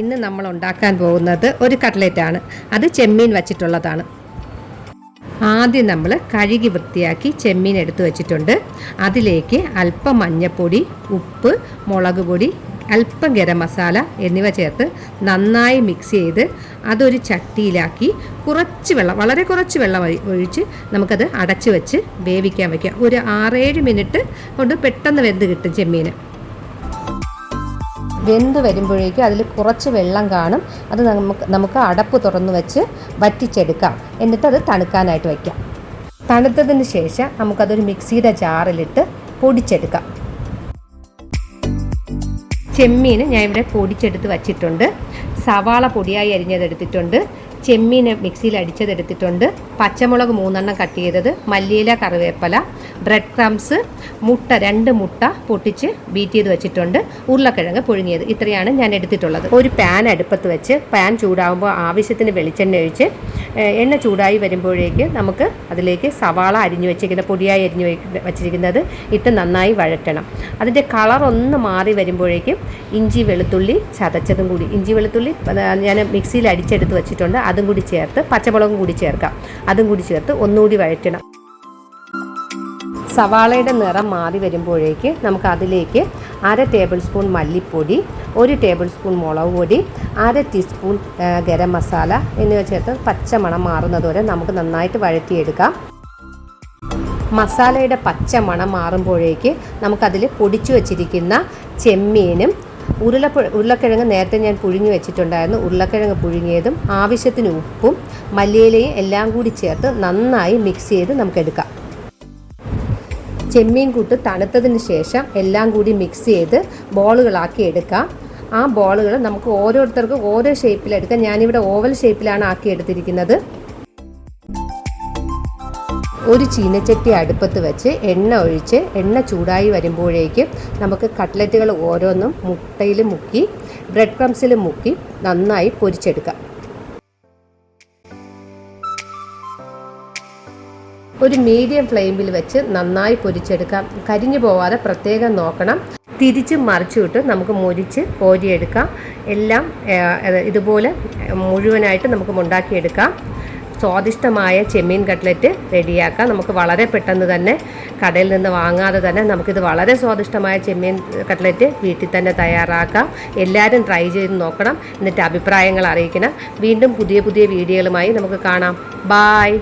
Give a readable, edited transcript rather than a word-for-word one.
ഇന്ന് നമ്മൾ ഉണ്ടാക്കാൻ പോകുന്നത് ഒരു കട്ട്ലറ്റാണ്. അത് ചെമ്മീൻ വച്ചിട്ടുള്ളതാണ്. ആദ്യം നമ്മൾ കഴുകി വൃത്തിയാക്കി ചെമ്മീൻ എടുത്തു വച്ചിട്ടുണ്ട്. അതിലേക്ക് അല്പം മഞ്ഞൾപ്പൊടി, ഉപ്പ്, മുളക് പൊടി, അല്പം ഗരം മസാല എന്നിവ ചേർത്ത് നന്നായി മിക്സ് ചെയ്ത് അതൊരു ചട്ടിയിലാക്കി കുറച്ച് വെള്ളം, വളരെ കുറച്ച് വെള്ളം ഒഴിച്ച് നമുക്കത് അടച്ച് വെച്ച് വേവിക്കാൻ വയ്ക്കാം. ഒരു 6-7 മിനിറ്റ് കൊണ്ട് പെട്ടെന്ന് വെന്ത് കിട്ടും ചെമ്മീൻ. വെന്ത് വരുമ്പോഴേക്കും അതിൽ കുറച്ച് വെള്ളം കാണും. അത് നമുക്ക് അടപ്പ് തുറന്ന് വെച്ച് വറ്റിച്ചെടുക്കാം. എന്നിട്ട് അത് തണുക്കാനായിട്ട് വയ്ക്കാം. തണുത്തതിന് ശേഷം നമുക്കതൊരു മിക്സിയുടെ ജാറിലിട്ട് പൊടിച്ചെടുക്കാം. ചെമ്മീൻ ഞാൻ ഇവിടെ പൊടിച്ചെടുത്ത് വച്ചിട്ടുണ്ട്. സവാള പൊടിയായി അരിഞ്ഞതെടുത്തിട്ടുണ്ട്. ചെമ്മീൻ മിക്സിയിൽ അടിച്ചതെടുത്തിട്ടുണ്ട്. പച്ചമുളക് 3 കട്ട് ചെയ്തത്, മല്ലിയില, കറിവേപ്പില, ബ്രെഡ് ക്രംസ്, മുട്ട 2 മുട്ട പൊട്ടിച്ച് ബീറ്റ് ചെയ്ത് വെച്ചിട്ടുണ്ട്, ഉരുളക്കിഴങ്ങ് പുഴുങ്ങിയത്. ഇത്രയാണ് ഞാൻ എടുത്തിട്ടുള്ളത്. ഒരു പാൻ അടുപ്പത്ത് വെച്ച് പാൻ ചൂടാകുമ്പോൾ ആവശ്യത്തിന് വെളിച്ചെണ്ണ ഒഴിച്ച് എണ്ണ ചൂടായി വരുമ്പോഴേക്ക് നമുക്ക് അതിലേക്ക് സവാള അരിഞ്ഞു വെച്ചിരിക്കുന്ന പൊടിയായി അരിഞ്ഞു വെച്ചിരിക്കുന്നത് ഇട്ട് നന്നായി വഴറ്റണം. അതിൻ്റെ കളർ ഒന്ന് മാറി വരുമ്പോഴേക്കും ഇഞ്ചി വെളുത്തുള്ളി ചതച്ചതും കൂടി, ഇഞ്ചി വെളുത്തുള്ളി ഞാൻ മിക്സിയിൽ അടിച്ചെടുത്ത് വെച്ചിട്ടുണ്ട്, അതും കൂടി ചേർത്ത് പച്ചമുളകും കൂടി ചേർക്കാം. അതും കൂടി ചേർത്ത് ഒന്നുകൂടി വഴറ്റണം. സവാളയുടെ നിറം മാറി വരുമ്പോഴേക്ക് നമുക്ക് അതിലേക്ക് 1/2 ടേബിൾ സ്പൂൺ മല്ലിപ്പൊടി, 1 ടേബിൾ സ്പൂൺ മുളക് പൊടി, 1/2 ടീസ്പൂൺ ഗരം മസാല എന്നിവ ചേർത്ത് പച്ചമണം മാറുന്നതുവരെ നമുക്ക് നന്നായിട്ട് വഴറ്റിയെടുക്കാം. മസാലയുടെ പച്ചമണം മാറുമ്പോഴേക്ക് നമുക്കതിൽ പൊടിച്ചു വച്ചിരിക്കുന്ന ചെമ്മീനും ഉരുളക്കിഴങ്ങ് നേരത്തെ ഞാൻ പുഴുങ്ങി വെച്ചിട്ടുണ്ടായിരുന്നു, ഉരുളക്കിഴങ്ങ് പുഴുങ്ങിയതും ആവശ്യത്തിന് ഉപ്പും മല്ലിയിലയും എല്ലാം കൂടി ചേർത്ത് നന്നായി മിക്സ് ചെയ്ത് നമുക്കെടുക്കാം. ചെമ്മീൻ കൂട്ട് തണുത്തതിന് ശേഷം എല്ലാം കൂടി മിക്സ് ചെയ്ത് ബോളുകളാക്കി എടുക്കാം. ആ ബോളുകൾ നമുക്ക് ഓരോരുത്തർക്കും ഓരോ ഷേപ്പിലെടുക്കാം. ഞാനിവിടെ ഓവൽ ഷേപ്പിലാണ് ആക്കി എടുത്തിരിക്കുന്നത്. ഒരു ചീനച്ചട്ടി അടുപ്പത്ത് വെച്ച് എണ്ണ ഒഴിച്ച് എണ്ണ ചൂടായി വരുമ്പോഴേക്കും നമുക്ക് കട്ട്ലറ്റുകൾ ഓരോന്നും മുട്ടയിൽ മുക്കി ബ്രെഡ് ക്രംസിൽ മുക്കി നന്നായി പൊരിച്ചെടുക്കാം. ഒരു മീഡിയം ഫ്ലെയിമിൽ വെച്ച് നന്നായി പൊരിച്ചെടുക്കാം. കരിഞ്ഞു പോവാതെ പ്രത്യേകം നോക്കണം. തിരിച്ചും മറിച്ചുവിട്ട് നമുക്ക് മുരിച്ച് കോരിയെടുക്കാം. എല്ലാം ഇതുപോലെ മുഴുവനായിട്ട് നമുക്ക് ഉണ്ടാക്കിയെടുക്കാം. സ്വാദിഷ്ടമായ ചെമ്മീൻ കട്ട്ലറ്റ് റെഡിയാക്കാം. നമുക്ക് വളരെ പെട്ടെന്ന് തന്നെ കടയിൽ നിന്ന് വാങ്ങാതെ തന്നെ നമുക്കിത് വളരെ സ്വാദിഷ്ടമായ ചെമ്മീൻ കട്ട്ലറ്റ് വീട്ടിൽ തന്നെ തയ്യാറാക്കാം. എല്ലാവരും ട്രൈ ചെയ്ത് നോക്കണം. എന്നിട്ട് അഭിപ്രായങ്ങൾ അറിയിക്കണം. വീണ്ടും പുതിയ പുതിയ വീഡിയോകളുമായി നമുക്ക് കാണാം. ബായ്.